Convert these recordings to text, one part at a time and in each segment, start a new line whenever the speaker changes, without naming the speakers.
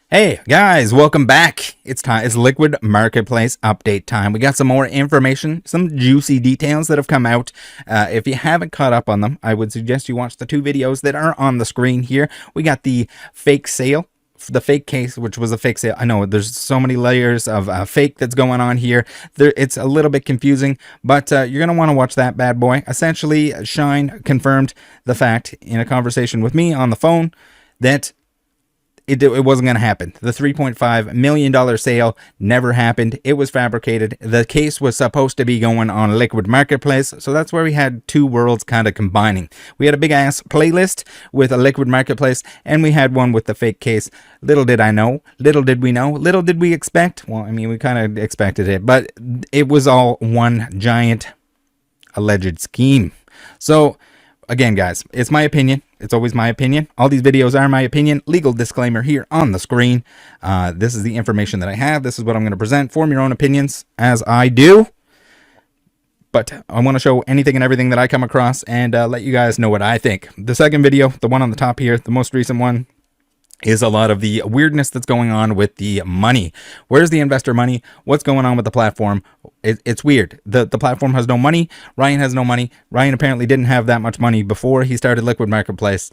Hey guys, welcome back. It's time. It's Liquid Marketplace update time. We got some more information, some juicy details that have come out. If you haven't caught up on them, I would suggest you watch the two videos that are on the screen here. We got the fake sale, the fake case, which was a fake sale. I know there's so many layers of fake that's going on here. It's a little bit confusing, but you're going to want to watch that bad boy. Essentially, Shine confirmed the fact in a conversation with me on the phone that it wasn't going to happen. The $3.5 million sale never happened. It was fabricated. The case was supposed to be going on Liquid Marketplace, so that's where we had two worlds kind of combining. We had a big ass playlist with a Liquid Marketplace, and we had one with the fake case. Little did I know, little did we know, little did we expect. Well, I mean, we kind of expected it, but it was all one giant alleged scheme. So again, guys, it's my opinion. It's always my opinion. All these videos are my opinion. Legal disclaimer here on the screen. This is the information that I have. This is what I'm going to present. Form your own opinions as I do. But I want to show anything and everything that I come across and let you guys know what I think. The second video, the one on the top here, the most recent one, is a lot of the weirdness that's going on with the money. Where's the investor money? What's going on with the platform? It's weird. The platform has no money. Ryan has no money. Ryan apparently didn't have that much money before he started Liquid Marketplace.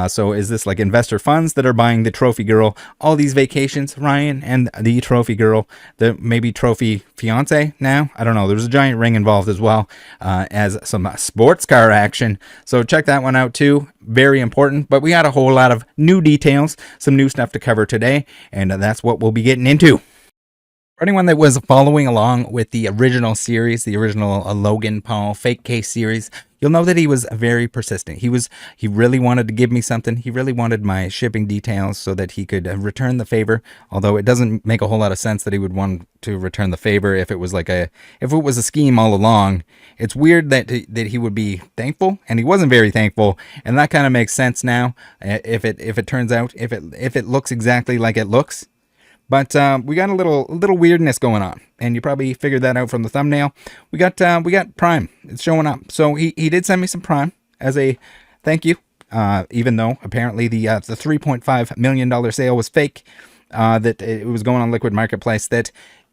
So is this like investor funds that are buying the trophy girl? All these vacations, Ryan and the trophy girl, the maybe trophy fiance now? I don't know. There's a giant ring involved as well as some sports car action. So check that one out too. Very important. But we got a whole lot of new details, some new stuff to cover today, and that's what we'll be getting into. For anyone that was following along with the original series, the original Logan Paul fake case series, you'll know that he was very persistent. He really wanted to give me something. He really wanted my shipping details so that he could return the favor. Although it doesn't make a whole lot of sense that he would want to return the favor if it was a scheme all along. It's weird that he would be thankful, and he wasn't very thankful, and that kind of makes sense now. If it turns out if it looks exactly like it looks. But we got a little weirdness going on, and you probably figured that out from the thumbnail. We got Prime. It's showing up. So he did send me some Prime as a thank you. Even though apparently the $3.5 million sale was fake, that it was going on Liquid Marketplace. That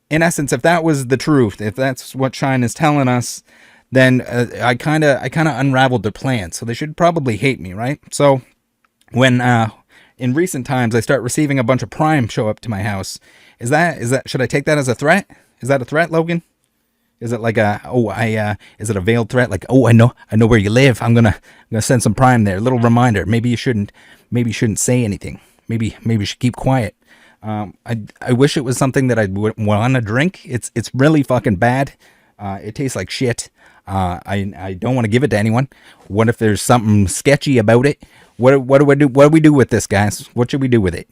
in essence, if that was the truth, if that's what Shine is telling us, then I kind of unraveled their plan. So they should probably hate me, right? So when in recent times I start receiving a bunch of Prime show up to my house, is that should I take that as a threat? Is that a threat, Logan? Is it like is it a veiled threat? Like, I know where you live. I'm gonna send some Prime there. A little reminder. Maybe you shouldn't say anything. Maybe you should keep quiet. I wish it was something that I'd want to drink. It's really fucking bad. It tastes like shit. I don't want to give it to anyone. What if there's something sketchy about it? What do we do? What do we do with this, guys? What should we do with it?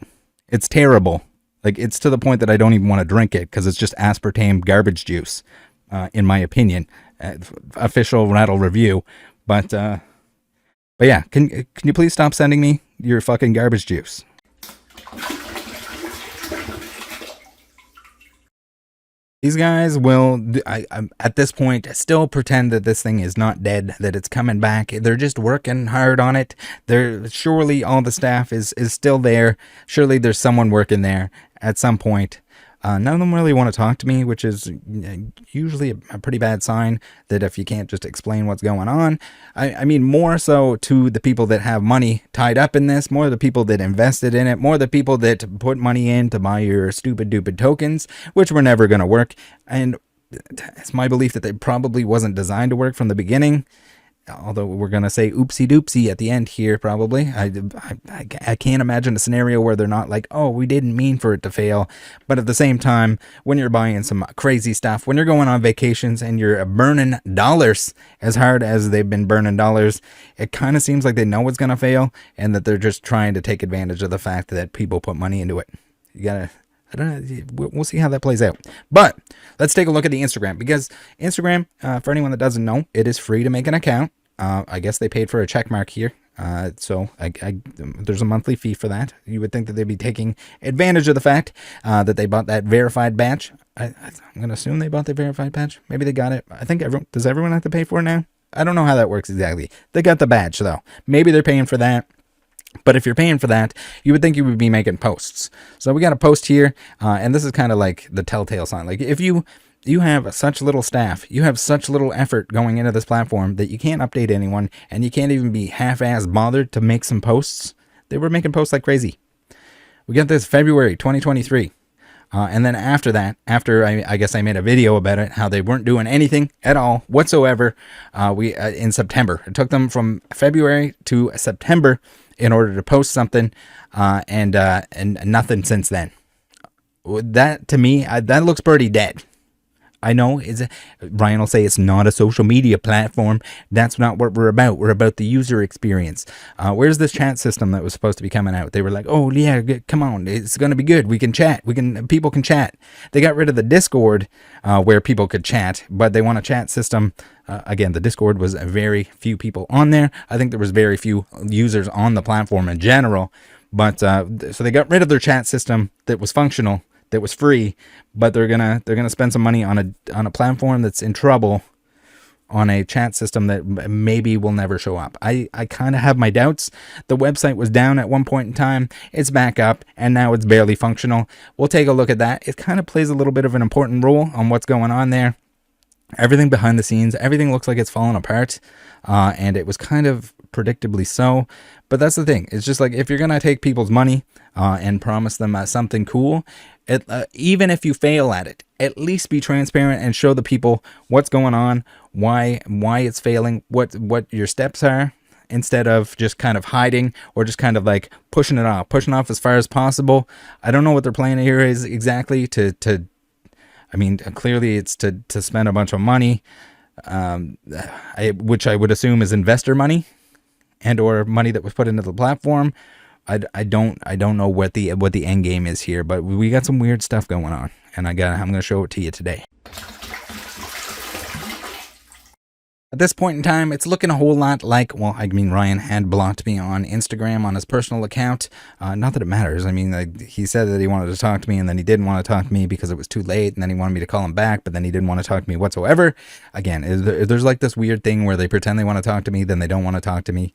It's terrible. Like, it's to the point that I don't even want to drink it because it's just aspartame garbage juice, in my opinion. Official Rattle review, but yeah. Can you please stop sending me your fucking garbage juice? These guys will, at this point, still pretend that this thing is not dead, that it's coming back. They're just working hard on it. Surely all the staff is still there. Surely there's someone working there at some point. None of them really want to talk to me, which is usually a pretty bad sign that if you can't just explain what's going on. I mean, more so to the people that have money tied up in this, more the people that invested in it, more the people that put money in to buy your stupid tokens, which were never going to work. And it's my belief that they probably wasn't designed to work from the beginning. Although we're going to say oopsie doopsie at the end here, probably. I can't imagine a scenario where they're not like, oh, we didn't mean for it to fail. But at the same time, when you're buying some crazy stuff, when you're going on vacations and you're burning dollars as hard as they've been burning dollars, it kind of seems like they know it's going to fail and that they're just trying to take advantage of the fact that people put money into it. You got to... I don't know. We'll see how that plays out. But let's take a look at the Instagram, because Instagram, for anyone that doesn't know, it is free to make an account. I guess they paid for a check mark here. So there's a monthly fee for that. You would think that they'd be taking advantage of the fact that they bought that verified badge. I'm going to assume they bought the verified badge. Maybe they got it. I think does everyone have to pay for it now? I don't know how that works exactly. They got the badge, though. Maybe they're paying for that. But if you're paying for that, you would think you would be making posts. So we got a post here, and this is kind of like the telltale sign. Like if you have such little staff, you have such little effort going into this platform that you can't update anyone, and you can't even be half-ass bothered to make some posts. They were making posts like crazy. We got this February 2023. And then after that, after I guess I made a video about it, how they weren't doing anything at all whatsoever, in September. It took them from February to September in order to post something, and nothing since then. That, to me, that looks pretty dead. I know Ryan will say it's not a social media platform. That's not what we're about. We're about the user experience. Where's this chat system that was supposed to be coming out? They were like, oh yeah, come on, it's going to be good. We can chat. People can chat. They got rid of the Discord, where people could chat, but they want a chat system. Again, the Discord was very few people on there. I think there was very few users on the platform in general. But so they got rid of their chat system that was functional, that was free, but they're gonna spend some money on a platform that's in trouble, on a chat system that maybe will never show up. I kind of have my doubts. The website was down at one point in time. It's back up, and now it's barely functional. We'll take a look at that. It kind of plays a little bit of an important role on what's going on there. Everything behind the scenes, everything looks like it's falling apart, and it was kind of predictably so. But that's the thing. It's just like, if you're gonna take people's money and promise them something cool, even if you fail at it, at least be transparent and show the people what's going on, why it's failing, what your steps are, instead of just kind of hiding or just kind of like pushing off as far as possible. I don't know what their plan here is exactly. I mean, clearly it's to spend a bunch of money, which I would assume is investor money, and or money that was put into the platform. I don't know what the end game is here, but we got some weird stuff going on, and I'm gonna show it to you today. At this point in time, it's looking a whole lot like, well, I mean, Ryan had blocked me on Instagram on his personal account. Not that it matters. I mean, he said that he wanted to talk to me, and then he didn't want to talk to me because it was too late, and then he wanted me to call him back, but then he didn't want to talk to me whatsoever. Again, there's like this weird thing where they pretend they want to talk to me, then they don't want to talk to me.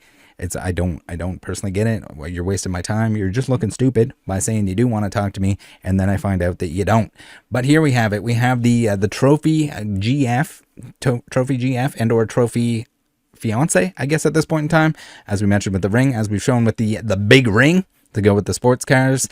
I don't personally get it. Well, you're wasting my time. You're just looking stupid by saying you do want to talk to me, and then I find out that you don't. But here we have it. We have the Trophy GF, Trophy GF, and or Trophy Fiance, I guess, at this point in time. As we mentioned with the ring, as we've shown with the big ring to go with the sports cars.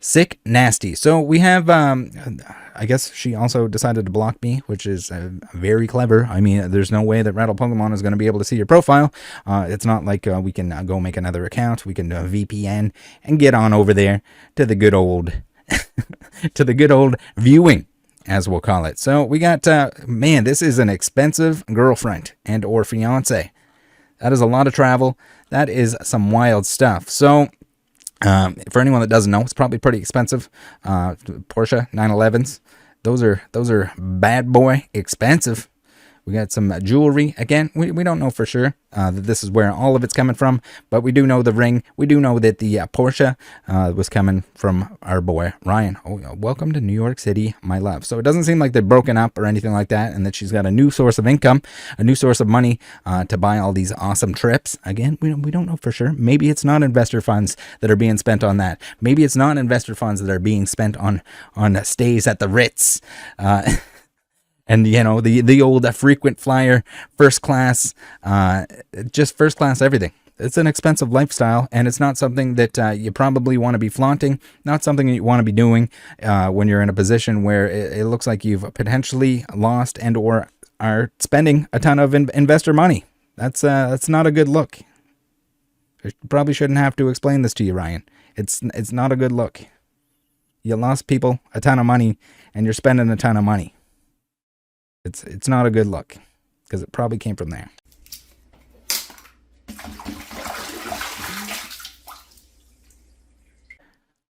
Sick nasty. So we have, I guess she also decided to block me, which is very clever. I mean, there's no way that Rattle Pokemon is going to be able to see your profile. It's not like we can go make another account. We can VPN and get on over there to the good old, to the good old viewing, as we'll call it. So we got, man, this is an expensive girlfriend and or fiance. That is a lot of travel. That is some wild stuff. So, for anyone that doesn't know, it's probably pretty expensive. Porsche 911s. Those are bad boy expensive. We got some jewelry. Again, we don't know for sure that this is where all of it's coming from, but we do know the ring. We do know that the Porsche was coming from our boy Ryan. Oh, welcome to New York City, my love. So it doesn't seem like they're broken up or anything like that, and that she's got a new source of income, a new source of money to buy all these awesome trips. Again, we don't know for sure. Maybe it's not investor funds that are being spent on that. Maybe it's not investor funds that are being spent on stays at the Ritz. And, you know, the old frequent flyer, first class, just first class everything. It's an expensive lifestyle, and it's not something that you probably want to be flaunting, not something that you want to be doing when you're in a position where it looks like you've potentially lost and or are spending a ton of investor money. That's not a good look. I probably shouldn't have to explain this to you, Ryan. It's not a good look. You lost people a ton of money, and you're spending a ton of money. It's not a good look, because it probably came from there.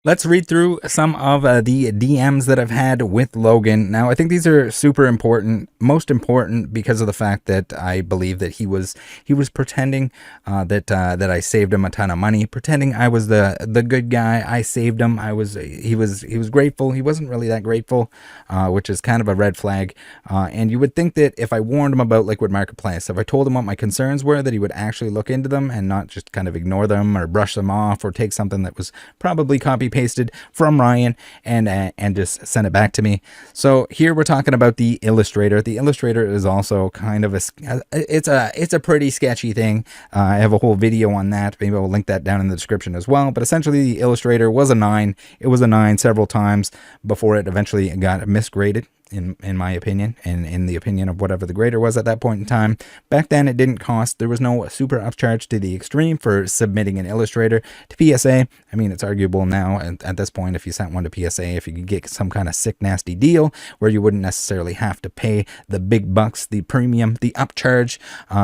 Let's read through some of the DMs that I've had with Logan. Now, I think these are super important, most important because of the fact that I believe that he was pretending that I saved him a ton of money, pretending I was the good guy. I saved him. He was grateful. He wasn't really that grateful, which is kind of a red flag. And you would think that if I warned him about Liquid Marketplace, if I told him what my concerns were, that he would actually look into them and not just kind of ignore them or brush them off or take something that was probably copy pasted from Ryan and just send it back to me. So here we're talking about the Illustrator. The Illustrator is also kind of it's a pretty sketchy thing. I have a whole video on that. Maybe I'll link that down in the description as well. But essentially, the Illustrator was a 9. It was a 9 several times before it eventually got misgraded. In my opinion, and in the opinion of whatever the grader was at that point in time. Back then, it didn't cost. There was no super upcharge to the extreme for submitting an Illustrator to PSA. I mean, it's arguable now at this point if you sent one to PSA, if you could get some kind of sick, nasty deal where you wouldn't necessarily have to pay the big bucks, the premium, the upcharge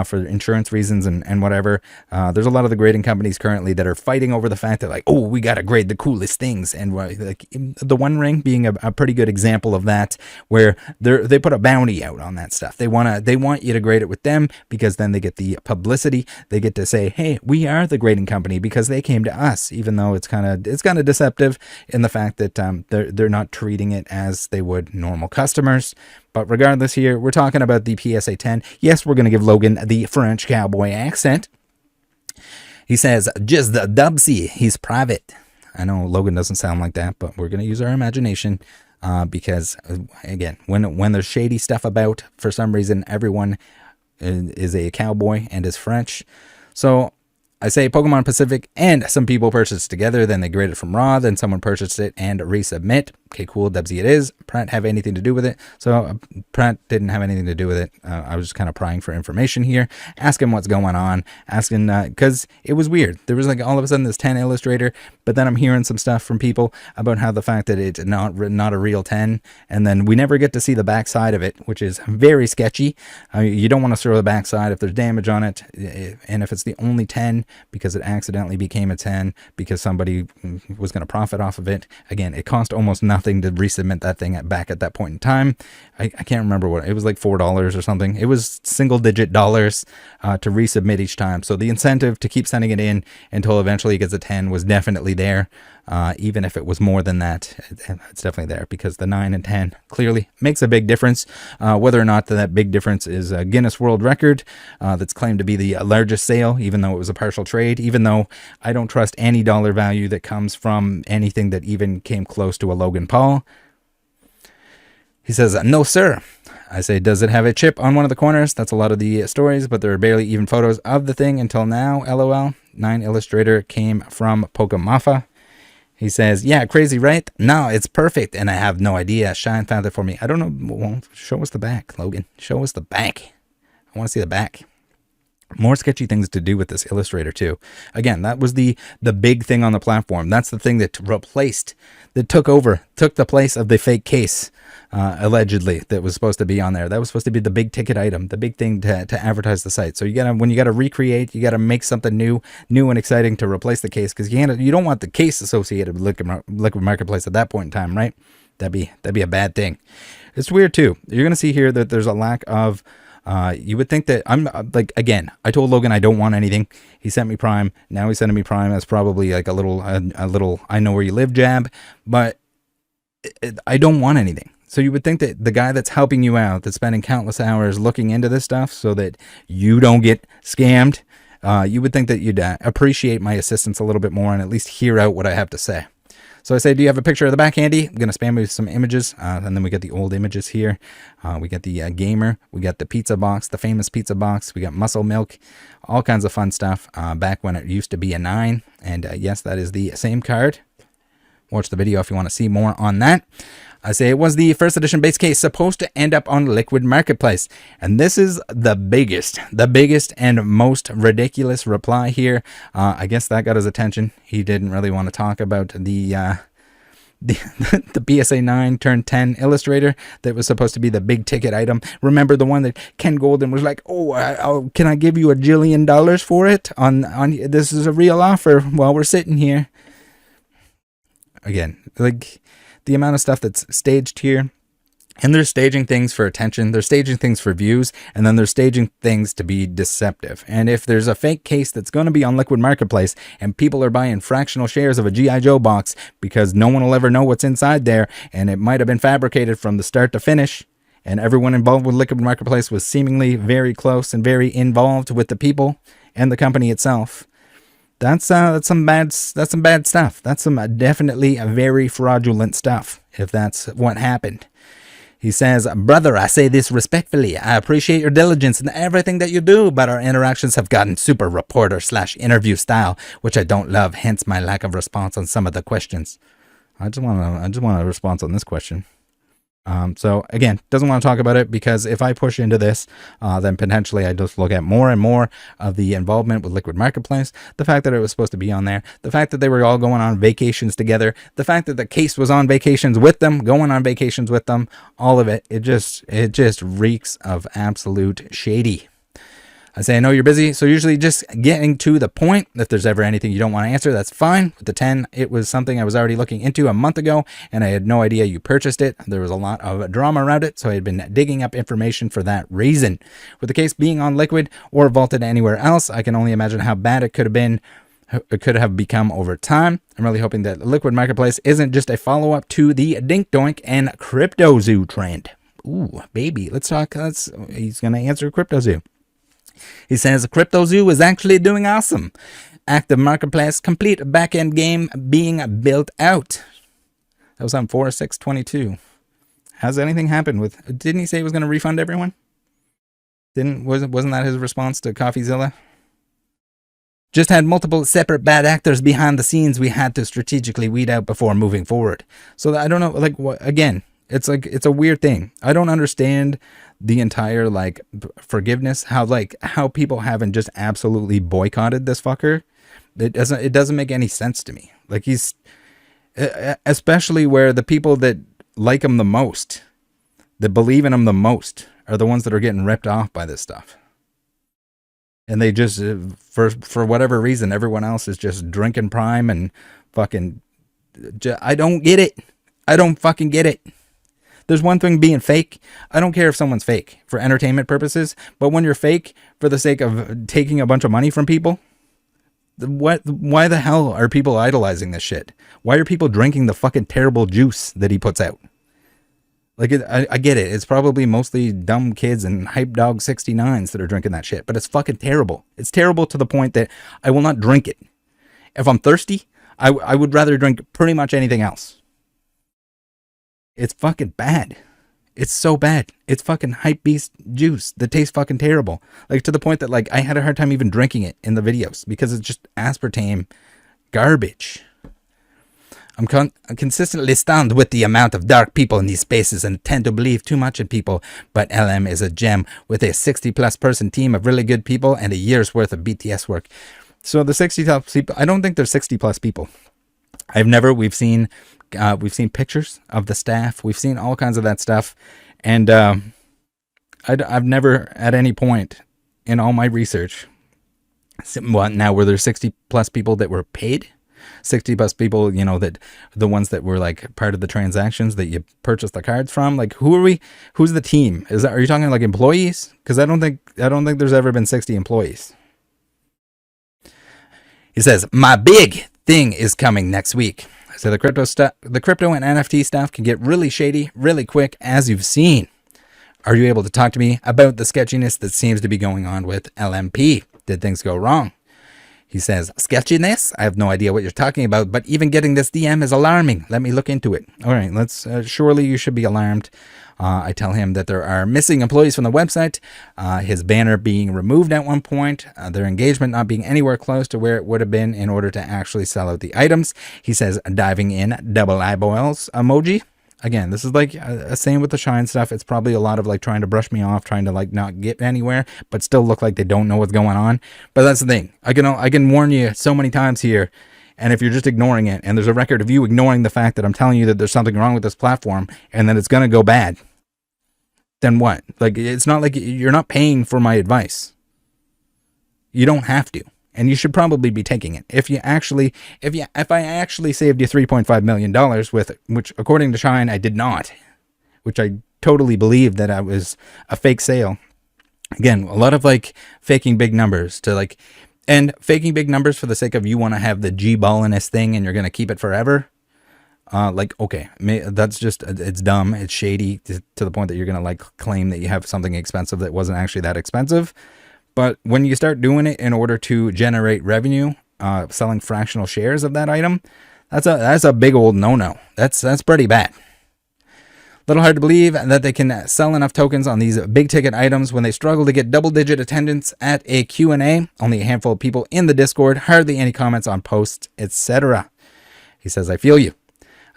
for insurance reasons and whatever. There's a lot of the grading companies currently that are fighting over the fact that, like, oh, we got to grade the coolest things. And like the One Ring being a pretty good example of that, where they put a bounty out on that stuff. They want you to grade it with them because then they get the publicity. They get to say, hey, we are the grading company because they came to us, even though it's kind of deceptive in the fact that they're not treating it as they would normal customers. But regardless, here we're talking about the PSA 10. Yes, we're going to give Logan the French cowboy accent. He says, just the dubsy, he's private. I know Logan doesn't sound like that, but we're going to use our imagination. Because again, when there's shady stuff about, for some reason, everyone is a cowboy and is French. So I say Pokemon Pacific and some people purchased together, then they grade it from raw, then someone purchased it and resubmit. Okay, cool, Dubsy it is. Pratt have anything to do with it? So Pratt didn't have anything to do with it. I was just kind of prying for information here, asking what's going on, asking, because it was weird. There was like all of a sudden this 10 Illustrator, but then I'm hearing some stuff from people about how the fact that it's not a real 10, and then we never get to see the backside of it, which is very sketchy. You don't want to throw the backside if there's damage on it, and if it's the only 10, because it accidentally became a 10 because somebody was going to profit off of it. Again, it cost almost nothing to resubmit that thing back at that point in time. I can't remember what it was, like $4 or something. It was single-digit dollars to resubmit each time. So the incentive to keep sending it in until eventually it gets a 10 was definitely there. Even if it was more than that, it's definitely there because the 9 and 10 clearly makes a big difference. Whether or not that big difference is a Guinness World Record that's claimed to be the largest sale, even though it was a partial trade, even though I don't trust any dollar value that comes from anything that even came close to a Logan Paul. He says, no, sir. I say, does it have a chip on one of the corners? That's a lot of the stories, but there are barely even photos of the thing until now. LOL. 9 Illustrator came from Pokemafa. He says, yeah, crazy, right? No, it's perfect, and I have no idea. Shine found it for me. I don't know. Well, show us the back, Logan. Show us the back. I want to see the back. More sketchy things to do with this Illustrator, too. Again, that was the big thing on the platform. That's the thing that took the place of the fake case, allegedly, that was supposed to be on there. That was supposed to be the big ticket item, the big thing to advertise the site. So when you gotta recreate, you gotta make something new and exciting to replace the case, because you don't want the case associated with Liquid Marketplace at that point in time, right? That'd be a bad thing. It's weird too. You're gonna see here that there's a lack of. You would think that I'm like, again, I told Logan I don't want anything. He sent me Prime. Now he's sending me Prime as probably like a little I know where you live jab, but I don't want anything. So you would think that the guy that's helping you out, that's spending countless hours looking into this stuff so that you don't get scammed, you would think that you'd appreciate my assistance a little bit more and at least hear out what I have to say. So I say, do you have a picture of the back handy? I'm going to spam you with some images. And then we get the old images here. We get the gamer. We got the pizza box, the famous pizza box. We got muscle milk, all kinds of fun stuff back when it used to be a 9. And yes, that is the same card. Watch the video if you want to see more on that. I say it was the first edition base case supposed to end up on Liquid Marketplace. And this is the biggest and most ridiculous reply here. I guess that got his attention. He didn't really want to talk about the PSA 9 turned 10 Illustrator that was supposed to be the big ticket item. Remember the one that Ken Golden was like, oh, can I give you $1 jillion for it? On this is a real offer while we're sitting here. Again, like the amount of stuff that's staged here. And they're staging things for attention, they're staging things for views, and then they're staging things to be deceptive. And if there's a fake case that's going to be on Liquid Marketplace and people are buying fractional shares of a G.I. Joe box because no one will ever know what's inside there, and it might have been fabricated from the start to finish, and everyone involved with Liquid Marketplace was seemingly very close and very involved with the people and the company itself, that's some bad stuff. That's some definitely very fraudulent stuff, if that's what happened. He says, brother, I say this respectfully. I appreciate your diligence in everything that you do, but our interactions have gotten super reporter/interview style, which I don't love, hence my lack of response on some of the questions. I just want a response on this question. So again, doesn't want to talk about it because if I push into this, then potentially I just look at more and more of the involvement with Liquid Marketplace, the fact that it was supposed to be on there, the fact that they were all going on vacations together, the fact that the case was on vacations with them, going on vacations with them, all of it, it just reeks of absolute shady. I say, I know you're busy, so usually just getting to the point. If there's ever anything you don't want to answer, that's fine. With the 10, it was something I was already looking into a month ago, and I had no idea you purchased it. There was a lot of drama around it, so I had been digging up information for that reason. With the case being on Liquid or vaulted anywhere else, I can only imagine how bad it could have been. It could have become over time. I'm really hoping that Liquid Marketplace isn't just a follow-up to the Dink Doink and Crypto Zoo trend. Ooh, baby, let's talk. He's going to answer Crypto Zoo. He says, Crypto Zoo is actually doing awesome. Active Marketplace, complete backend game being built out. That was on 4/6/22. Has anything happened with, didn't he say he was going to refund everyone? Wasn't that his response to CoffeeZilla? Just had multiple separate bad actors behind the scenes we had to strategically weed out before moving forward. So I don't know, like, again, it's a weird thing. I don't understand the entire, like, forgiveness, how people haven't just absolutely boycotted this fucker. It doesn't make any sense to me. Like, he's, especially where the people that like him the most, that believe in him the most, are the ones that are getting ripped off by this stuff. And they just, for whatever reason, everyone else is just drinking Prime and fucking, I don't get it. I don't fucking get it. There's one thing being fake. I don't care if someone's fake for entertainment purposes, but when you're fake for the sake of taking a bunch of money from people, why the hell are people idolizing this shit? Why are people drinking the fucking terrible juice that he puts out? Like, I get it. It's probably mostly dumb kids and Hype Dog 69s that are drinking that shit, but it's fucking terrible. It's terrible to the point that I will not drink it. If I'm thirsty, I would rather drink pretty much anything else. It's fucking bad. It's so bad. It's fucking hype beast juice that tastes fucking terrible. Like, to the point that, like, I had a hard time even drinking it in the videos because it's just aspartame garbage. I'm consistently stunned with the amount of dark people in these spaces and tend to believe too much in people, but LM is a gem with a 60-plus person team of really good people and a year's worth of BTS work. So the 60-plus people, I don't think there's 60-plus people. We've seen pictures of the staff. We've seen all kinds of that stuff. And I've never at any point in all my research, now were there 60 plus people that were paid? 60 plus people, you know, that the ones that were like part of the transactions that you purchased the cards from? Like, who's the team? Are you talking like employees? Because I don't think there's ever been 60 employees. He says, my big thing is coming next week. So the crypto and NFT stuff can get really shady really quick, as you've seen. Are you able to talk to me about the sketchiness that seems to be going on with LMP? Did things go wrong? He says, sketchiness? I have no idea what you're talking about, but even getting this DM is alarming. Let me look into it. All right, surely you should be alarmed. I tell him that there are missing employees from the website, his banner being removed at one point, their engagement not being anywhere close to where it would have been in order to actually sell out the items. He says, diving in, double eyeballs emoji. Again, this is like same with the Shine stuff. It's probably a lot of like trying to brush me off, trying to like not get anywhere, but still look like they don't know what's going on. But that's the thing. I can warn you so many times here. And if you're just ignoring it, and there's a record of you ignoring the fact that I'm telling you that there's something wrong with this platform and that it's going to go bad, then what? Like, it's not like you're not paying for my advice. You don't have to. and you should probably be taking it. If I actually saved you $3.5 million with it, which according to Shine, I did not, which I totally believe that I was a fake sale. Again, a lot of like faking big numbers and faking big numbers for the sake of you want to have the G-balliness thing and you're going to keep it forever. Okay, that's just, it's dumb. It's shady to the point that you're going to like claim that you have something expensive that wasn't actually that expensive. But when you start doing it in order to generate revenue, selling fractional shares of that item, that's a big old no-no. That's pretty bad. Little hard to believe that they can sell enough tokens on these big ticket items when they struggle to get double-digit attendance at a Q&A. Only a handful of people in the Discord, hardly any comments on posts, etc. He says, I feel you.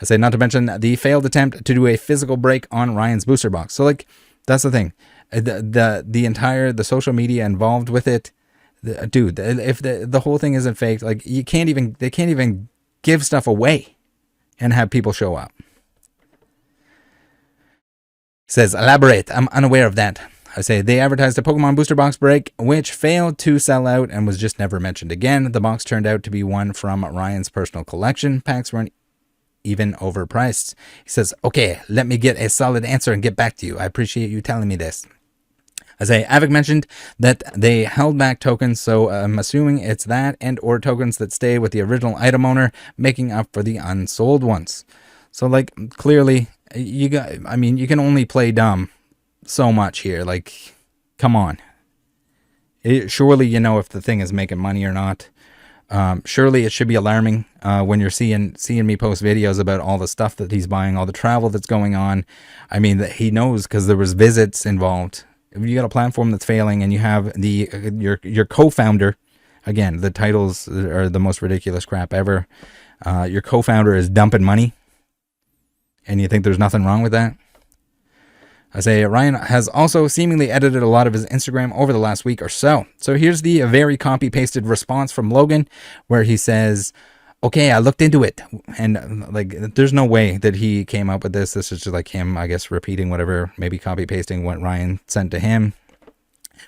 I say, not to mention the failed attempt to do a physical break on Ryan's booster box. So like, that's the thing. The entire social media involved with it, dude, if the whole thing isn't faked, like they can't even give stuff away and have people show up. Says, elaborate. I'm unaware of that. I say, they advertised a Pokemon booster box break, which failed to sell out and was just never mentioned again. The box turned out to be one from Ryan's personal collection. Packs weren't even overpriced. He says, okay, let me get a solid answer and get back to you. I appreciate you telling me this. I say, Avic mentioned that they held back tokens, so I'm assuming it's that and or tokens that stay with the original item owner, making up for the unsold ones. So like, clearly, you can only play dumb so much here. Like, come on. Surely you know if the thing is making money or not. Surely it should be alarming when you're seeing me post videos about all the stuff that he's buying, all the travel that's going on. I mean, that he knows because there was visits involved. If you got a platform that's failing and you have your co-founder, again, the titles are the most ridiculous crap ever. Your co-founder is dumping money. And you think there's nothing wrong with that? I say, Ryan has also seemingly edited a lot of his Instagram over the last week or so. So here's the very copy-pasted response from Logan, where he says, okay, I looked into it. And like, there's no way that he came up with this. This is just like him, I guess, repeating whatever, maybe copy-pasting what Ryan sent to him.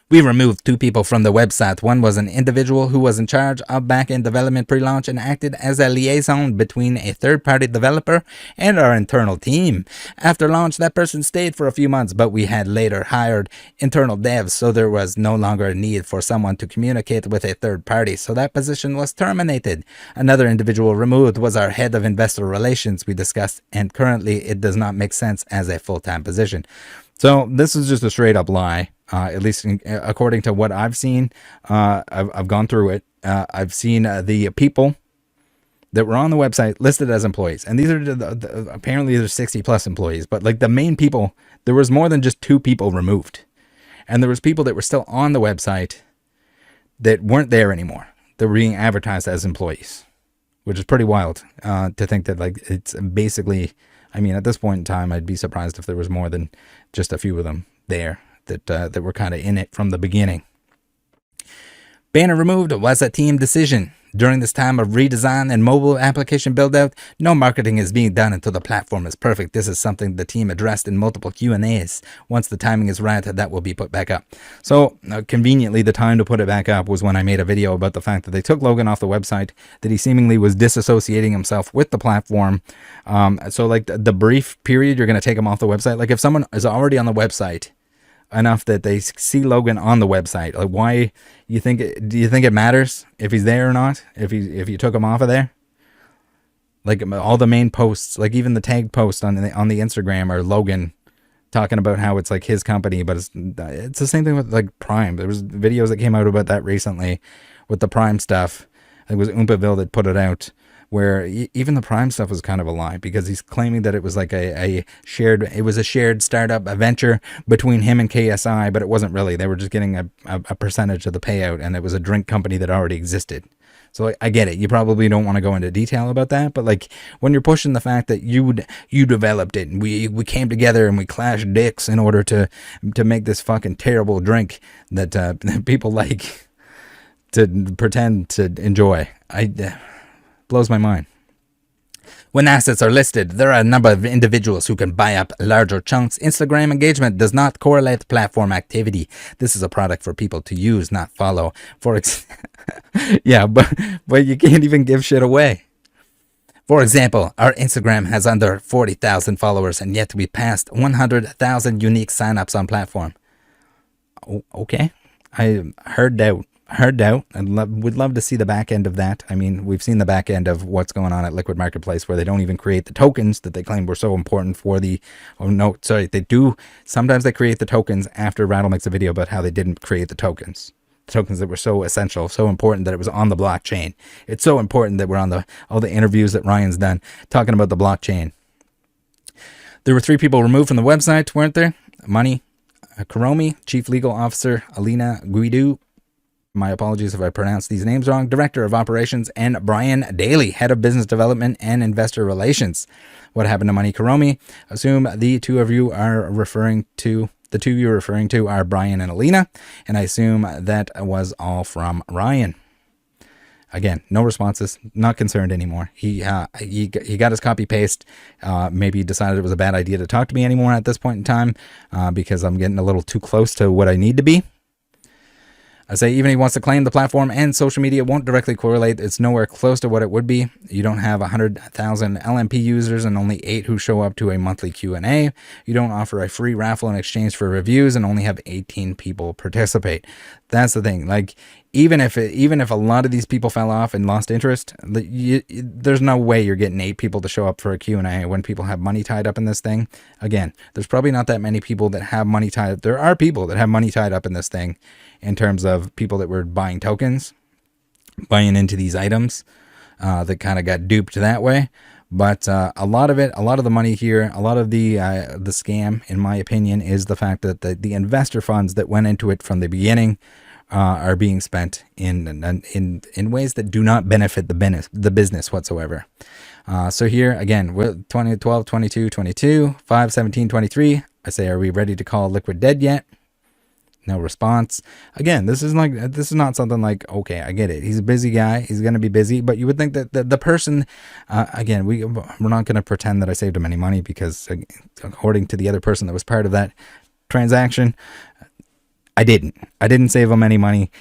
We removed 2 people from the website. One was an individual who was in charge of back-end development pre-launch and acted as a liaison between a third-party developer and our internal team. After launch, that person stayed for a few months, but we had later hired internal devs, so there was no longer a need for someone to communicate with a third party, so that position was terminated. Another individual removed was our head of investor relations we discussed, and currently it does not make sense as a full-time position. So this is just a straight-up lie. At least according to what I've seen. I've gone through it. I've seen the people that were on the website listed as employees. And these are apparently there's 60 plus employees. But like the main people, there was more than just 2 people removed. And there was people that were still on the website that weren't there anymore. They were being advertised as employees. Which is pretty wild to think that like it's basically, I mean, at this point in time, I'd be surprised if there was more than just a few of them there. That were kind of in it from the beginning. Banner removed was a team decision. During this time of redesign and mobile application build-out, no marketing is being done until the platform is perfect. This is something the team addressed in multiple Q&As. Once the timing is right, that will be put back up. So, conveniently, the time to put it back up was when I made a video about the fact that they took Logan off the website, that he seemingly was disassociating himself with the platform. So, like, the brief period you're going to take him off the website, like, if someone is already on the website enough that they see Logan on the website, like, why do you think it matters if he's there or not, if you took him off of there? Like, all the main posts, like even the tagged post on the Instagram are Logan talking about how it's like his company, but it's the same thing with like Prime. There was videos that came out about that recently with the Prime stuff. It was Oompaville that put it out, where even the Prime stuff was kind of a lie, because he's claiming that it was like a shared startup venture between him and KSI, but it wasn't really. They were just getting a percentage of the payout, and it was a drink company that already existed. So I get it. You probably don't want to go into detail about that, but like when you're pushing the fact that you developed it and we came together and we clashed dicks in order to make this fucking terrible drink that people like to pretend to enjoy, blows my mind. When assets are listed, there are a number of individuals who can buy up larger chunks. Instagram engagement does not correlate with platform activity. This is a product for people to use, not follow. Yeah, but you can't even give shit away. For example, our Instagram has under 40,000 followers, and yet we passed 100,000 unique signups on platform. Okay, I heard out. Would love to see the back end of that. I mean, we've seen the back end of what's going on at Liquid Marketplace, where they don't even create the tokens that they claim were so important for the. Oh no, sorry, they do. Sometimes they create the tokens after Rattle makes a video about how they didn't create the tokens. The tokens that were so essential, so important that it was on the blockchain. It's so important that we're on all the interviews that Ryan's done talking about the blockchain. There were 3 people removed from the website, weren't there? Money, Kuromi, Chief Legal Officer Alina Guidu. My apologies if I pronounced these names wrong. Director of Operations, and Brian Daly, Head of Business Development and Investor Relations. What happened to Money Kuromi? Assume the two you're referring to are Brian and Alina, and I assume that was all from Ryan. Again, no responses, not concerned anymore. He got his copy paste. Maybe decided it was a bad idea to talk to me anymore at this point in time because I'm getting a little too close to what I need to be. I say even if he wants to claim the platform and social media won't directly correlate. It's nowhere close to what it would be. You don't have 100,000 LMP users and only 8 who show up to a monthly Q&A. You don't offer a free raffle in exchange for reviews and only have 18 people participate. That's the thing. Like, even if a lot of these people fell off and lost interest, there's no way you're getting 8 people to show up for a Q&A when people have money tied up in this thing. Again, there's probably not that many people that have money tied up. There are people that have money tied up in this thing in terms of people that were buying tokens, buying into these items that kind of got duped that way. But a lot of the money here, a lot of the scam, in my opinion, is the fact that the investor funds that went into it from the beginning are being spent in ways that do not benefit the business whatsoever. So here again, 2012, 22, 22, 5, 17, 23. I say, are we ready to call Liquid dead yet? No response. Again, this is not something like, okay, I get it. He's a busy guy. He's going to be busy. But you would think that the person, again, we're not going to pretend that I saved him any money because according to the other person that was part of that transaction, I didn't save him any money.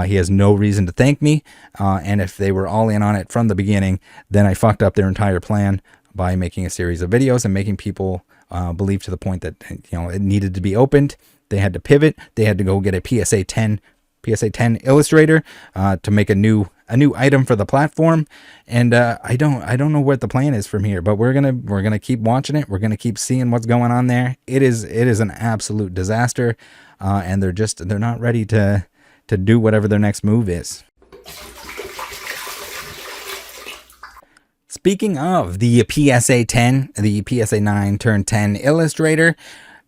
He has no reason to thank me. And if they were all in on it from the beginning, then I fucked up their entire plan by making a series of videos and making people believe to the point that, it needed to be opened. They had to pivot. They had to go get a PSA 10 Illustrator to make a new item for the platform. And I don't know what the plan is from here, but we're gonna keep watching it. We're gonna keep seeing what's going on there. It is an absolute disaster, and they're not ready to do whatever their next move is. Speaking of the PSA 10, the PSA 9 turn 10 Illustrator,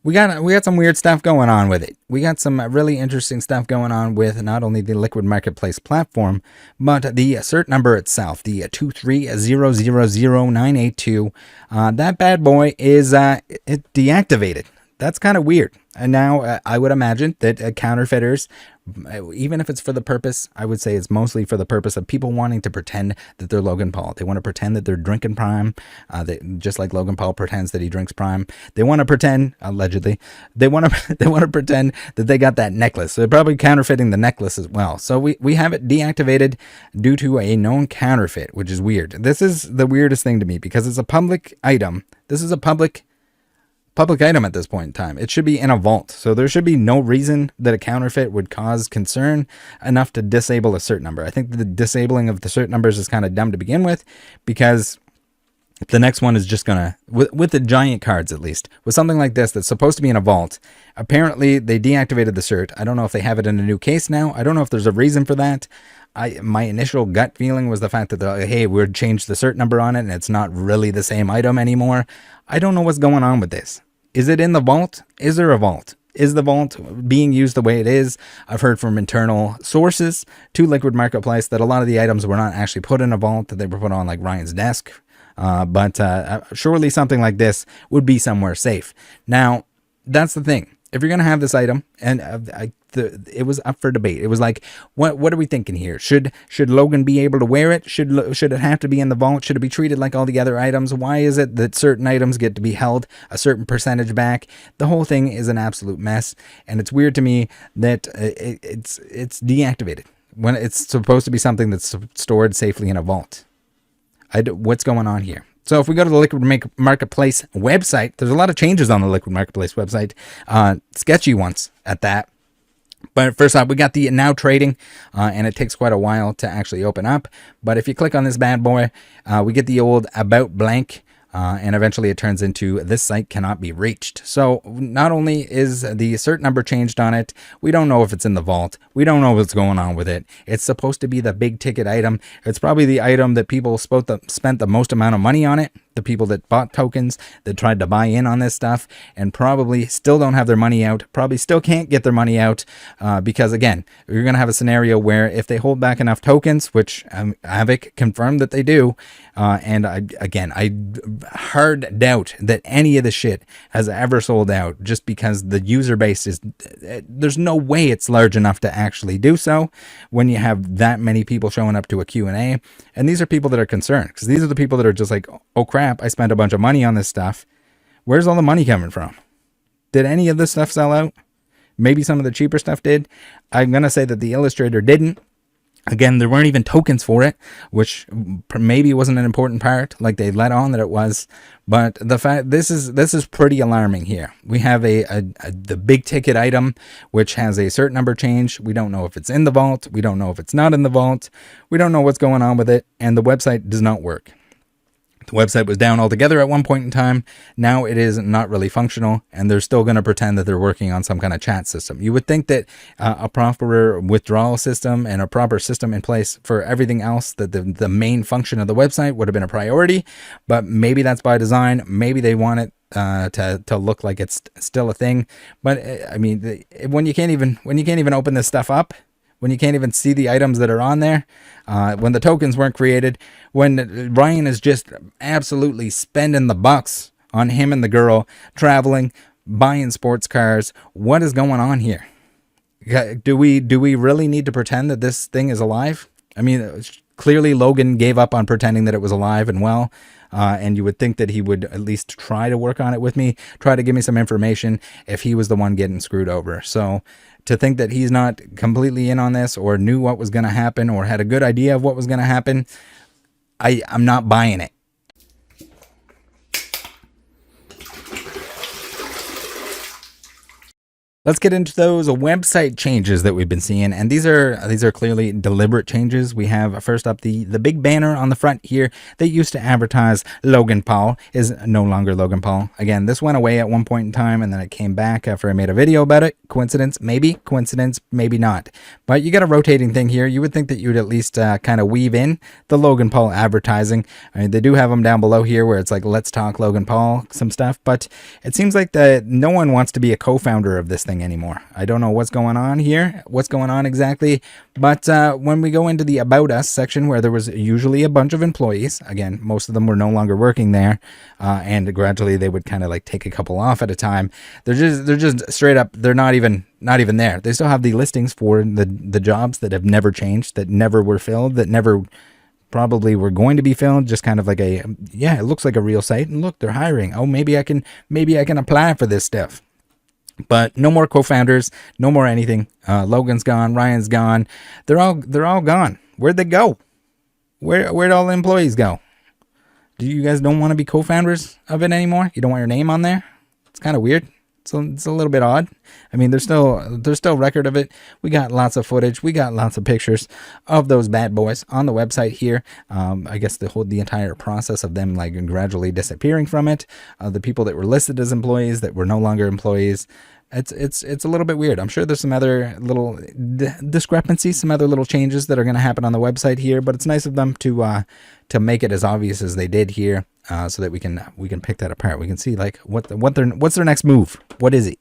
we got some weird stuff going on with it. We got some really interesting stuff going on with not only the Liquid Marketplace platform, but the cert number itself, the 2300982. That bad boy is deactivated. That's kind of weird. And now I would imagine that counterfeiters, even if it's for the purpose, I would say it's mostly for the purpose of people wanting to pretend that they're Logan Paul. They want to pretend that they're drinking Prime, just like Logan Paul pretends that he drinks Prime. They want to pretend, allegedly, they want to pretend that they got that necklace. So they're probably counterfeiting the necklace as well. So we have it deactivated due to a known counterfeit, which is weird. This is the weirdest thing to me because it's a public item. This is a public item at this point in time. It should be in a vault. So there should be no reason that a counterfeit would cause concern enough to disable a cert number. I think the disabling of the cert numbers is kind of dumb to begin with, because the next one is just gonna, with the giant cards at least, with something like this that's supposed to be in a vault, apparently they deactivated the cert. I don't know if they have it in a new case now. I don't know if there's a reason for that. My initial gut feeling was the fact that they're like, hey, we've changed the cert number on it and it's not really the same item anymore. I don't know what's going on with this. Is it in the vault? Is there a vault? Is the vault being used the way it is? I've heard from internal sources to Liquid Marketplace that a lot of the items were not actually put in a vault, that they were put on like Ryan's desk. But surely something like this would be somewhere safe. Now, that's the thing. If you're going to have this item, and it was up for debate. It was like, what are we thinking here? Should Logan be able to wear it? Should it have to be in the vault? Should it be treated like all the other items? Why is it that certain items get to be held a certain percentage back? The whole thing is an absolute mess, and it's weird to me that it's deactivated when it's supposed to be something that's stored safely in a vault. What's going on here? So if we go to the Liquid Marketplace website, there's a lot of changes on the Liquid Marketplace website, sketchy ones at that. But first off, we got the now trading, and it takes quite a while to actually open up. But if you click on this bad boy, we get the old about blank, and eventually it turns into this site cannot be reached. So not only is the cert number changed on it, we don't know if it's in the vault. We don't know what's going on with it. It's supposed to be the big ticket item. It's probably the item that people spent the most amount of money on it. The people that bought tokens, that tried to buy in on this stuff, and probably still don't have their money out, probably still can't get their money out, because again, you're going to have a scenario where if they hold back enough tokens, which Havoc confirmed that they do, and I hard doubt that any of the shit has ever sold out, just because the user base is, there's no way it's large enough to actually do so when you have that many people showing up to a Q&A. And these are people that are concerned, because these are the people that are just like, oh crap, I spent a bunch of money on this stuff. Where's all the money coming from? Did any of this stuff sell out? Maybe some of the cheaper stuff did. I'm going to say that the Illustrator didn't. Again, there weren't even tokens for it, which maybe wasn't an important part, like they let on that it was. But the fact, this is pretty alarming here. We have the big ticket item, which has a certain number change. We don't know if it's in the vault. We don't know if it's not in the vault. We don't know what's going on with it, and the website does not work. The website was down altogether at one point in time. Now it is not really functional, and they're still going to pretend that they're working on some kind of chat system. You would think that a proper withdrawal system and a proper system in place for everything else, that the main function of the website would have been a priority, but maybe that's by design. Maybe they want it to look like it's still a thing. But I mean, when you can't even open this stuff up, when you can't even see the items that are on there, when the tokens weren't created, when Ryan is just absolutely spending the bucks on him and the girl, traveling, buying sports cars. What is going on here? Do we really need to pretend that this thing is alive? I mean, clearly Logan gave up on pretending that it was alive and well. And you would think that he would at least try to work on it with me, try to give me some information if he was the one getting screwed over. So to think that he's not completely in on this, or knew what was going to happen, or had a good idea of what was going to happen, I'm not buying it. Let's get into those website changes that we've been seeing, and these are clearly deliberate changes. We have first up the big banner on the front here that used to advertise Logan Paul is no longer Logan Paul. Again, this went away at one point in time, and then it came back after I made a video about it. Coincidence? Maybe. Coincidence? Maybe not. But you got a rotating thing here. You would think that you would at least kind of weave in the Logan Paul advertising. I mean, they do have them down below here where it's like, let's talk Logan Paul, some stuff, but it seems like that no one wants to be a co-founder of this thing anymore. I don't know what's going on here, what's going on exactly, but when we go into the About Us section, where there was usually a bunch of employees, again, most of them were no longer working there, and gradually they would kind of like take a couple off at a time. They're just straight up, they're not even there. They still have the listings for the jobs that have never changed, that never were filled, that never probably were going to be filled, just kind of like a, yeah, it looks like a real site, and look, they're hiring. Oh, maybe I can apply for this stuff. But no more co-founders, no more anything. Logan's gone, Ryan's gone. They're all gone. Where'd they go? Where'd all the employees go? Do you guys don't want to be co-founders of it anymore? You don't want your name on there? It's kind of weird. So it's a little bit odd. I mean, there's still record of it. We got lots of footage. We got lots of pictures of those bad boys on the website here. I guess the entire process of them like gradually disappearing from it. The people that were listed as employees that were no longer employees. It's a little bit weird. I'm sure there's some other little discrepancies, some other little changes that are going to happen on the website here, but it's nice of them to make it as obvious as they did here, so that we can pick that apart. We can see like what's their next move. What is it?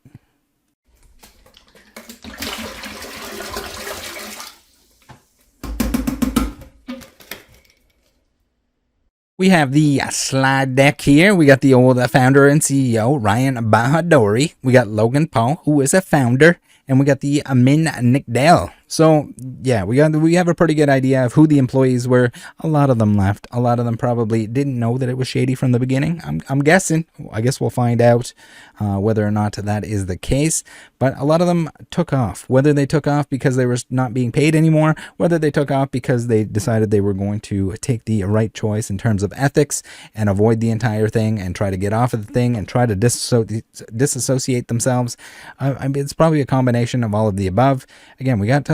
We have the slide deck here. We got the old founder and CEO, Ryan Bahadori. We got Logan Paul, who is a founder and we got the Min Nickdale. So yeah, we have a pretty good idea of who the employees were. A lot of them left. A lot of them probably didn't know that it was shady from the beginning. I'm guessing. I guess we'll find out whether or not that is the case. But a lot of them took off. Whether they took off because they were not being paid anymore, whether they took off because they decided they were going to take the right choice in terms of ethics and avoid the entire thing and try to get off of the thing and try to disassociate themselves. I mean, it's probably a combination of all of the above. Again, we got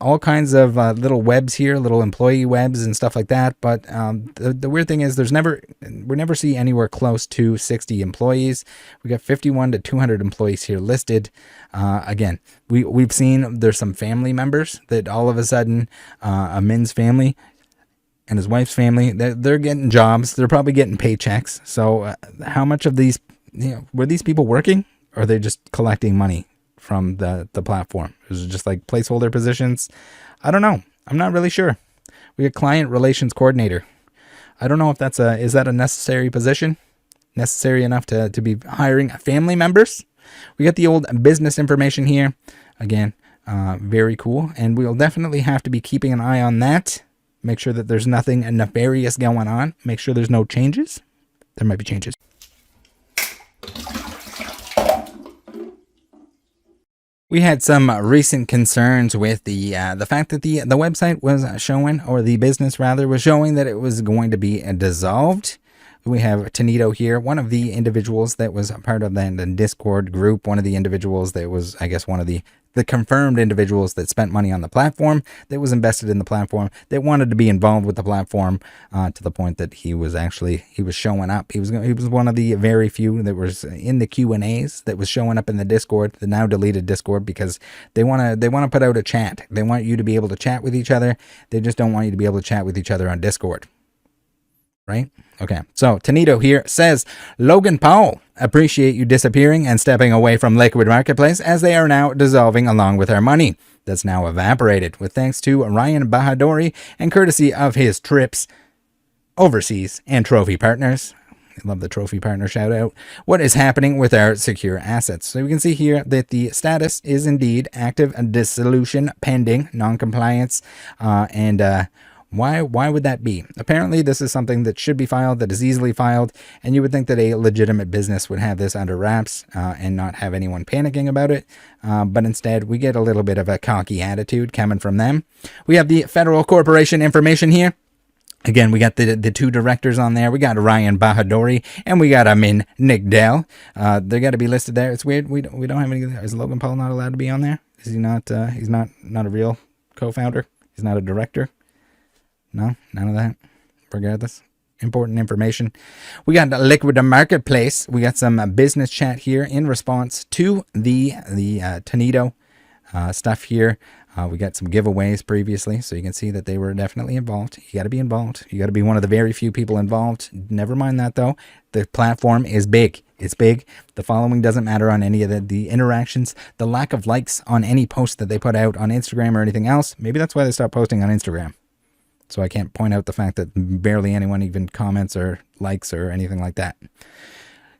all kinds of little webs here, little employee webs and stuff like that. But the weird thing is we never see anywhere close to 60 employees. We got 51 to 200 employees here listed. Again, we've seen there's some family members that all of a sudden a Min's family and his wife's family, they're getting jobs. They're probably getting paychecks. So how much of these, were these people working, or are they just collecting money from the platform? Is it just like placeholder positions? I don't know. I'm not really sure. We got client relations coordinator. I don't know if is that a necessary position? Necessary enough to be hiring family members? We got the old business information here. Again, very cool. And we'll definitely have to be keeping an eye on that. Make sure that there's nothing nefarious going on. Make sure there's no changes. There might be changes. We had some recent concerns with the fact that the website was showing, or the business rather, was showing that it was going to be dissolved. We have Tonito here, one of the individuals that was part of the Discord group, one of the individuals that was, I guess, one of the confirmed individuals that spent money on the platform, that was invested in the platform, that wanted to be involved with the platform to the point that he was showing up. He was one of the very few that was in the Q&As that was showing up in the Discord, the now deleted Discord, because they want to put out a chat. They want you to be able to chat with each other. They just don't want you to be able to chat with each other on Discord. Right? Okay. So Tonito here says, Logan Paul, appreciate you disappearing and stepping away from Liquid Marketplace, as they are now dissolving along with our money that's now evaporated, with thanks to Ryan Bahadori and courtesy of his trips overseas and trophy partners. I love the trophy partner shout out. What is happening with our secure assets? So we can see here that the status is indeed active dissolution pending non-compliance, and why would that be? Apparently, this is something that should be filed, that is easily filed, and you would think that a legitimate business would have this under wraps and not have anyone panicking about it. But instead, we get a little bit of a cocky attitude coming from them. We have the federal corporation information here. Again, we got the two directors on there. We got Ryan Bahadori and we got Min Nickdale. They got to be listed there. It's weird. We don't have any. Is Logan Paul not allowed to be on there? Is he not? He's not a real co-founder. He's not a director. No, none of that. Regardless, important information. We got Liquid Marketplace. We got some business chat here in response to the Tonito stuff here. We got some giveaways previously, so you can see that they were definitely involved. You got to be involved. You got to be one of the very few people involved. Never mind that, though. The platform is big. It's big. The following doesn't matter on any of the interactions. The lack of likes on any post that they put out on Instagram or anything else. Maybe that's why they stopped posting on Instagram. So I can't point out the fact that barely anyone even comments or likes or anything like that.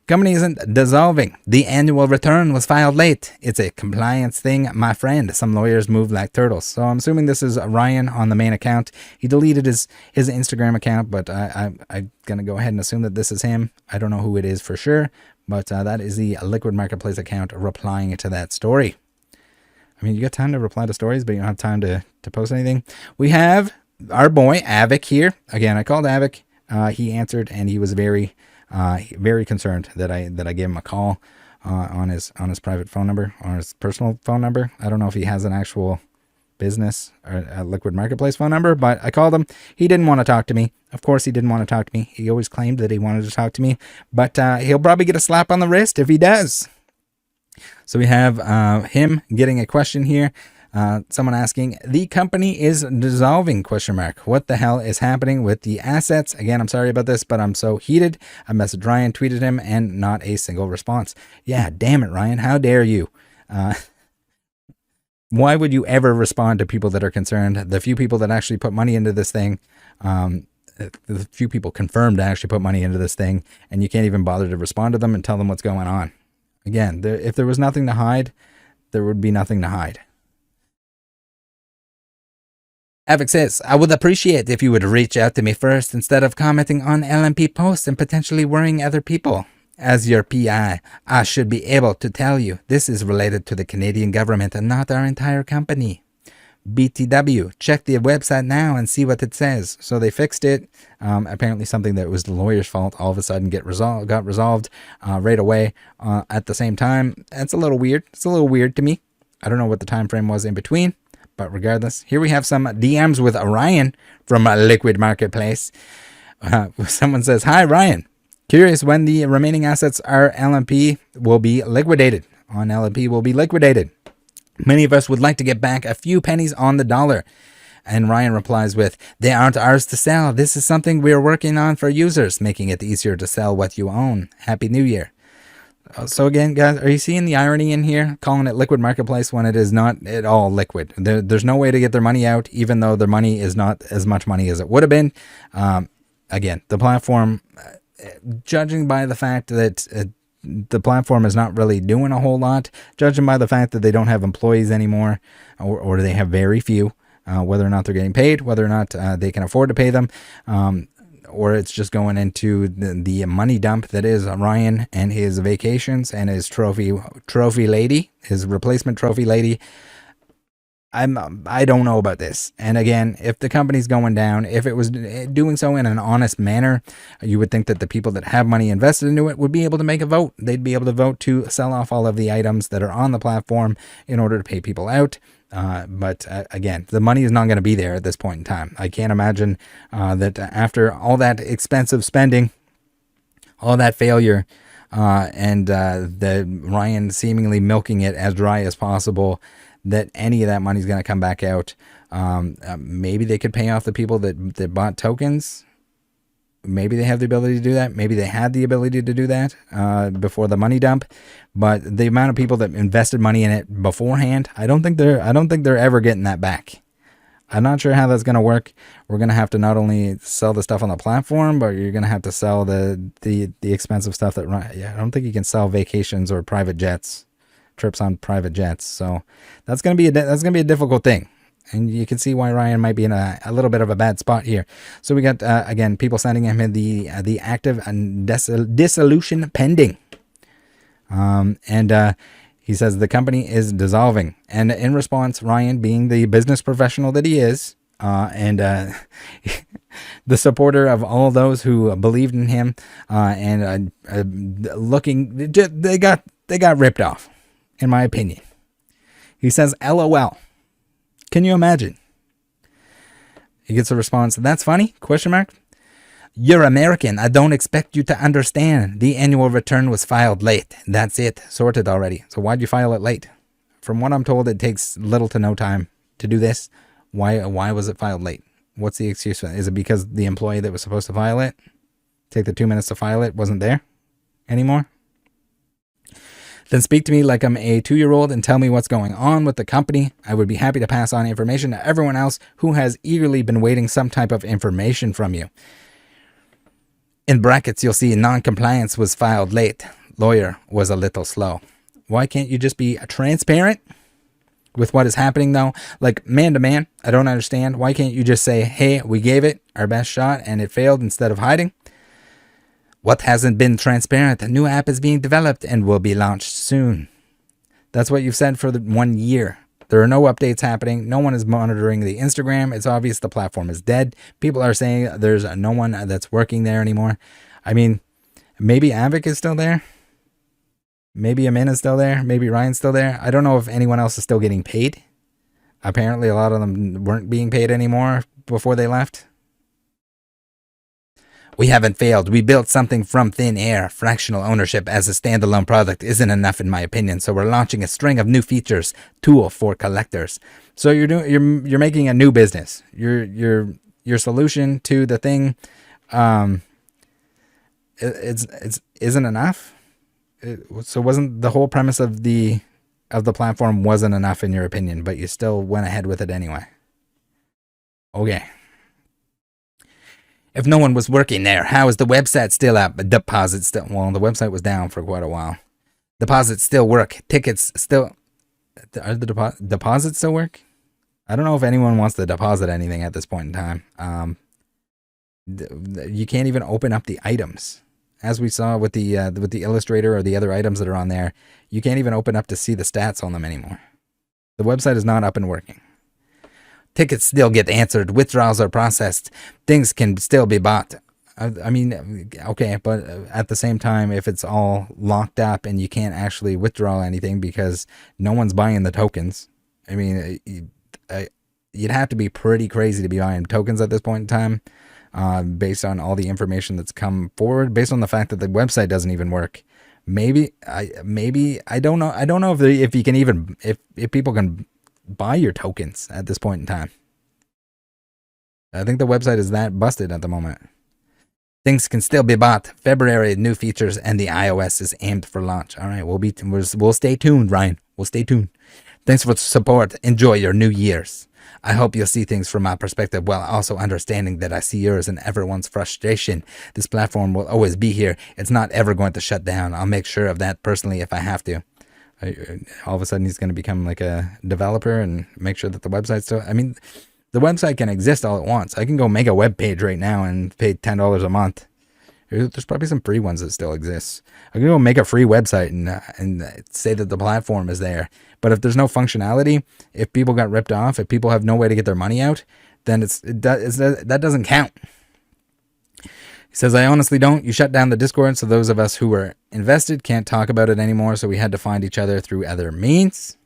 Company isn't dissolving. The annual return was filed late. It's a compliance thing, my friend. Some lawyers move like turtles. So I'm assuming this is Ryan on the main account. He deleted his Instagram account, but I'm going to go ahead and assume that this is him. I don't know who it is for sure, but that is the Liquid Marketplace account replying to that story. I mean, you got time to reply to stories, but you don't have time to post anything. We have our boy Avic here. Again, I called Avic. He answered, and he was very concerned that I gave him a call on his private phone number, on his personal phone number. I don't know if he has an actual business or a Liquid Marketplace phone number, but I called him. He didn't want to talk to me. Of course, he didn't want to talk to me. He always claimed that he wanted to talk to me, but he'll probably get a slap on the wrist if he does. So we have him getting a question here. Someone asking, the company is dissolving, ? What the hell is happening with the assets? Again, I'm sorry about this, but I'm so heated. I messaged Ryan, tweeted him, and not a single response. Yeah, damn it, Ryan. How dare you? Why would you ever respond to people that are concerned? The few people that actually put money into this thing, the few people confirmed to actually put money into this thing, and you can't even bother to respond to them and tell them what's going on. Again, if there was nothing to hide, There would be nothing to hide. Avic says, I would appreciate if you would reach out to me first instead of commenting on LMP posts and potentially worrying other people. As your PI, I should be able to tell you this is related to the Canadian government and not our entire company. BTW, check the website now and see what it says. So they fixed it. Apparently something that was the lawyer's fault all of a sudden got resolved right away at the same time. That's a little weird. It's a little weird to me. I don't know what the time frame was in between. But regardless, here we have some DMs with Ryan from Liquid Marketplace. Someone says, hi, Ryan. Curious when the remaining assets are LMP will be liquidated. On LMP will be liquidated. Many of us would like to get back a few pennies on the dollar. And Ryan replies with, they aren't ours to sell. This is something we're working on for users, making it easier to sell what you own. Happy New Year. So again, guys, are you seeing the irony in here? Calling it Liquid Marketplace when it is not at all liquid. There's no way to get their money out, even though their money is not as much money as it would have been. Again, the platform, judging by the fact that the platform is not really doing a whole lot, judging by the fact that they don't have employees anymore, or they have very few, whether or not they're getting paid, whether or not they can afford to pay them, or it's just going into the money dump that is Ryan and his vacations and his trophy lady, his replacement trophy lady. I don't know about this. And again, if the company's going down, if it was doing so in an honest manner, you would think that the people that have money invested into it would be able to make a vote. They'd be able to vote to sell off all of the items that are on the platform in order to pay people out. But again, the money is not going to be there at this point in time. I can't imagine that after all that expensive spending, all that failure, and the Ryan seemingly milking it as dry as possible, that any of that money is going to come back out. Maybe they could pay off the people that bought tokens. Maybe they have the ability to do that. Maybe they had the ability to do that before the money dump. But the amount of people that invested money in it beforehand, I don't think they're ever getting that back. I'm not sure how that's going to work. We're going to have to not only sell the stuff on the platform, but you're going to have to sell the expensive stuff that I don't think you can sell vacations or private jets. Trips on private jets. So that's going to be a difficult thing. And you can see why Ryan might be in a little bit of a bad spot here. So we got, again, people sending him in the active and dissolution pending. And he says the company is dissolving. And in response, Ryan, being the business professional that he is, and the supporter of all those who believed in him, and looking, they got ripped off. In my opinion. He says, LOL. Can you imagine? He gets a response, that's funny? Question mark. You're American. I don't expect you to understand. The annual return was filed late. That's it. Sorted already. So why'd you file it late? From what I'm told, it takes little to no time to do this. Why was it filed late? What's the excuse for that? Is it because the employee that was supposed to file it, take the 2 minutes to file it, wasn't there anymore? Then speak to me like I'm a 2-year-old and tell me what's going on with the company. I would be happy to pass on information to everyone else who has eagerly been waiting some type of information from you. In brackets, you'll see non-compliance was filed late. Lawyer was a little slow. Why can't you just be transparent with what is happening though? Like man to man, I don't understand. Why can't you just say, hey, we gave it our best shot and it failed instead of hiding? What hasn't been transparent? A new app is being developed and will be launched soon. That's what you've said for 1 year. There are no updates happening. No one is monitoring the Instagram. It's obvious the platform is dead. People are saying there's no one that's working there anymore. I mean, maybe Avic is still there. Maybe Amin is still there. Maybe Ryan's still there. I don't know if anyone else is still getting paid. Apparently, a lot of them weren't being paid anymore before they left. We haven't failed. We built something from thin air. Fractional ownership as a standalone product isn't enough in my opinion, so we're launching a string of new features, tool for collectors. So you're making a new business. Your solution to the thing it's isn't enough. So wasn't the whole premise of the platform wasn't enough in your opinion, but you still went ahead with it anyway. Okay. If no one was working there, how is the website still up? Deposits still, well, the website was down for quite a while. Deposits still work. Tickets still, Are the deposits still work? I don't know if anyone wants to deposit anything at this point in time. You can't even open up the items. As we saw with the Illustrator or the other items that are on there, you can't even open up to see the stats on them anymore. The website is not up and working. Tickets still get answered. Withdrawals are processed. Things can still be bought. I mean, okay, but at the same time, if it's all locked up and you can't actually withdraw anything because no one's buying the tokens, I mean, you'd have to be pretty crazy to be buying tokens at this point in time. Based on all the information that's come forward, based on the fact that the website doesn't even work. Maybe I don't know. I don't know if you can even, if people can buy your tokens at this point in time. I think the website is that busted at the moment. Things can still be bought. February, new features, and the iOS is aimed for launch. All right, we'll stay tuned, Ryan. We'll stay tuned. Thanks for the support. Enjoy your New Year's. I hope you'll see things from my perspective while also understanding that I see yours and everyone's frustration. This platform will always be here. It's not ever going to shut down. I'll make sure of that personally if I have to. All of a sudden he's going to become like a developer and make sure that the website's still... I mean, the website can exist all at once. I can go make a web page right now and pay $10 a month. There's probably some free ones that still exist. I can go make a free website and say that the platform is there. But if there's no functionality, if people got ripped off, if people have no way to get their money out, then that doesn't count. He says, I honestly don't. You shut down the Discord, so those of us who were invested can't talk about it anymore, so we had to find each other through other means.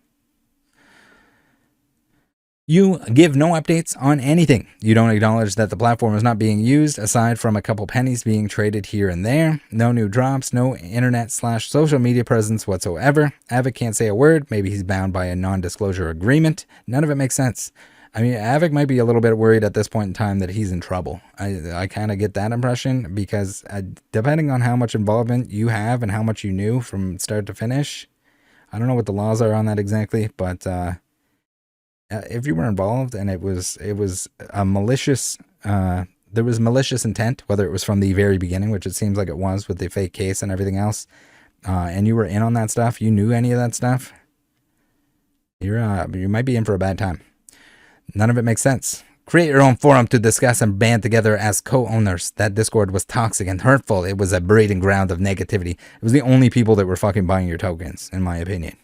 You give no updates on anything. You don't acknowledge that the platform is not being used, aside from a couple pennies being traded here and there. No new drops, no internet/social media presence whatsoever. Avic can't say a word. Maybe he's bound by a non-disclosure agreement. None of it makes sense. I mean, Avic might be a little bit worried at this point in time that he's in trouble. I kind of get that impression because depending on how much involvement you have and how much you knew from start to finish, I don't know what the laws are on that exactly, but... if you were involved and it was a malicious, there was malicious intent, whether it was from the very beginning, which it seems like it was with the fake case and everything else, and you were in on that stuff, you knew any of that stuff, you might be in for a bad time. None of it makes sense. Create your own forum to discuss and band together as co-owners. That Discord was toxic and hurtful. It was a breeding ground of negativity. It was the only people that were fucking buying your tokens, in my opinion.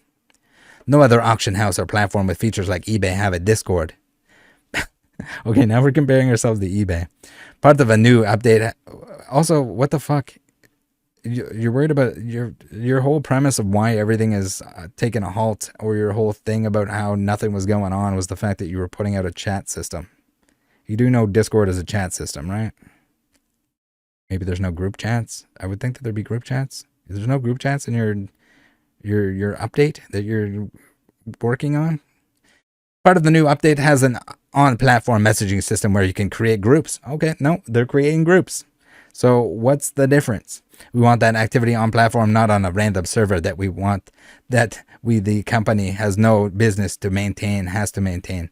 No other auction house or platform with features like eBay have a Discord. Okay, now we're comparing ourselves to eBay. Part of a new update. Also, what the fuck? You're worried about your whole premise of why everything is taking a halt, or your whole thing about how nothing was going on was the fact that you were putting out a chat system. You do know Discord is a chat system, right? Maybe there's no group chats. I would think that there'd be group chats. There's no group chats in your update that you're working on. Part of the new update has an on-platform messaging system where you can create groups. Okay, no, they're creating groups. So what's the difference? We want that activity on platform, not on a random server that the company has no business to maintain, has to maintain.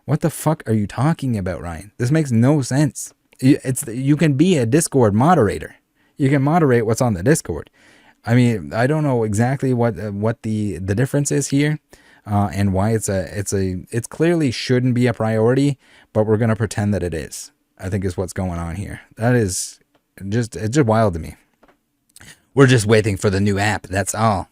What the fuck are you talking about, Ryan? This makes no sense. You can be a Discord moderator. You can moderate what's on the Discord. I mean, I don't know exactly what the difference is here, and why it's clearly shouldn't be a priority, but we're gonna pretend that it is. I think is what's going on here. That is it's just wild to me. We're just waiting for the new app. That's all.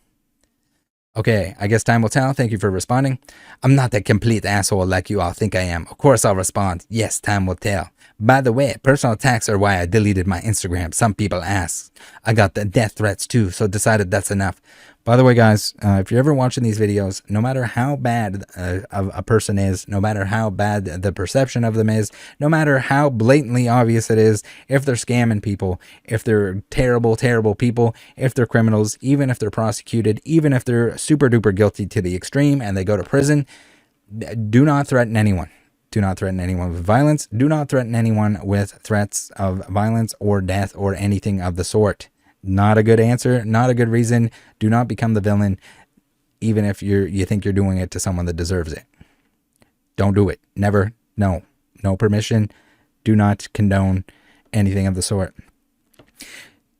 Okay, I guess time will tell. Thank you for responding. I'm not a complete asshole like you all think I am. Of course I'll respond. Yes, time will tell. By the way, personal attacks are why I deleted my Instagram. Some people ask. I got the death threats too, so decided that's enough. By the way, guys, if you're ever watching these videos, no matter how bad a person is, no matter how bad the perception of them is, no matter how blatantly obvious it is, if they're scamming people, if they're terrible, terrible people, if they're criminals, even if they're prosecuted, even if they're super duper guilty to the extreme and they go to prison, do not threaten anyone. Do not threaten anyone with violence. Do not threaten anyone with threats of violence or death or anything of the sort. Not a good answer. Not a good reason. Do not become the villain, even if you think you're doing it to someone that deserves it. Don't do it. Never. No. No permission. Do not condone anything of the sort.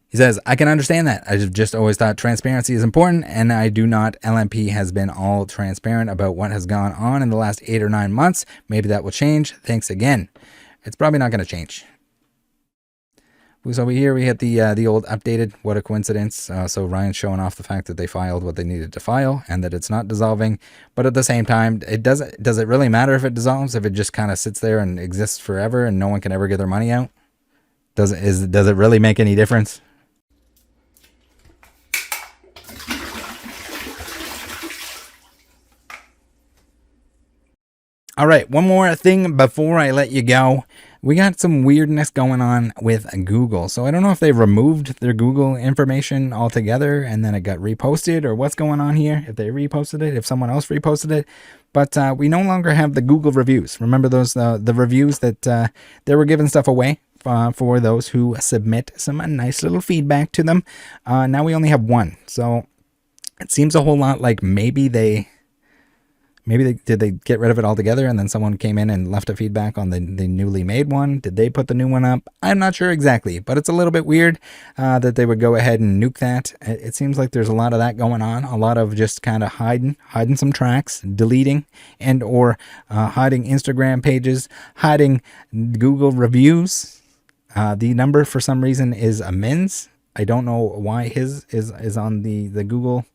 He says, I can understand that. I've just always thought transparency is important, and I do not. LMP has been all transparent about what has gone on in the last 8 or 9 months. Maybe that will change. Thanks again. It's probably not going to change. So over here we hit the old updated. What a coincidence. So Ryan's showing off the fact that they filed what they needed to file and that it's not dissolving. But at the same time, does it really matter if it dissolves? If it just kind of sits there and exists forever and no one can ever get their money out? Does it really make any difference? All right, one more thing before I let you go. We got some weirdness going on with Google. So I don't know if they removed their Google information altogether and then it got reposted or what's going on here. If they reposted it, if someone else reposted it. But we no longer have the Google reviews. Remember those the reviews that they were giving stuff away for those who submit some nice little feedback to them. Now we only have one. So it seems a whole lot like maybe they did they get rid of it altogether and then someone came in and left a feedback on the newly made one? Did they put the new one up? I'm not sure exactly, but it's a little bit weird that they would go ahead and nuke that. It seems like there's a lot of that going on, a lot of just kind of hiding some tracks, deleting and or hiding Instagram pages, hiding Google reviews. The number for some reason is a men's. I don't know why his is on the Google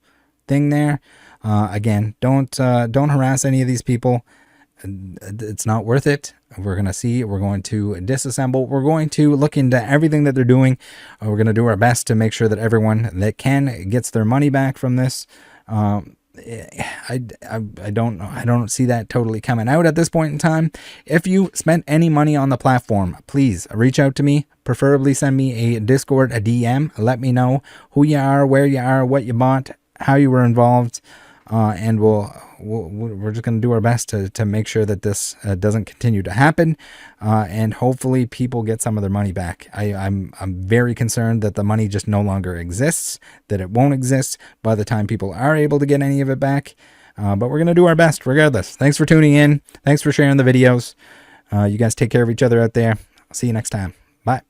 thing there. Again, don't harass any of these people. It's not worth it. We're going to see. We're going to disassemble. We're going to look into everything that they're doing. We're going to do our best to make sure that everyone that can gets their money back from this. I don't see that totally coming out at this point in time. If you spent any money on the platform, please reach out to me. Preferably send me a Discord, a DM. Let me know who you are, where you are, what you bought, how you were involved. And we're just going to do our best to make sure that this doesn't continue to happen, and hopefully people get some of their money back. I'm very concerned that the money just no longer exists, that it won't exist by the time people are able to get any of it back. But we're going to do our best regardless. Thanks for tuning in. Thanks for sharing the videos. You guys take care of each other out there. I'll see you next time. Bye.